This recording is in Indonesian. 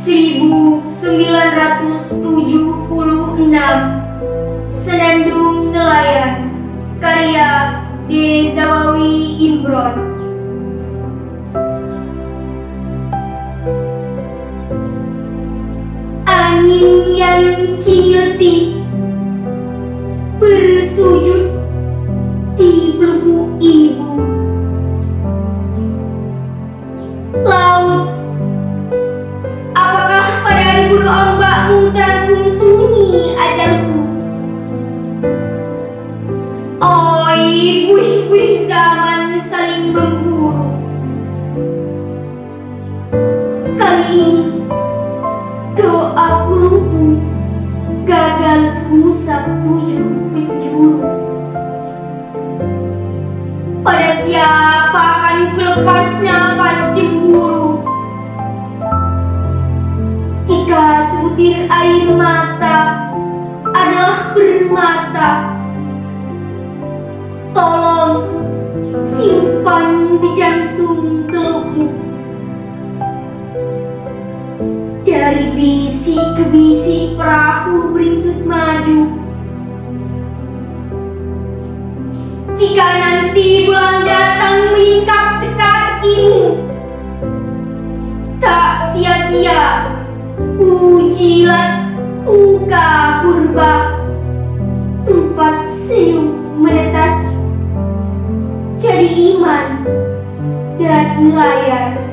1976. Senandung Nelayan, karya D. Zawawi Imron. Angin yang kini letih bersujud di pelupuk ibu. Laut, apakah pada ribuan ombakmu terangkum sunyi ajalku? Oi, buih-buih zaman saling memburu. Kali ini doaku lumpuh, gagal usap 7 penjuru. Pada siapa akan kulepas napas cemburu? Jika sebutir air mata adalah permata, tolong simpan di jantung telukmu. Dari bisik ke bisik perahu beringsut maju. Jika nanti bulan datang menyingkap teka-tekimu, tak sia-sia ku jilat muka purba, tempat senyum menetas jadi iman dan layar.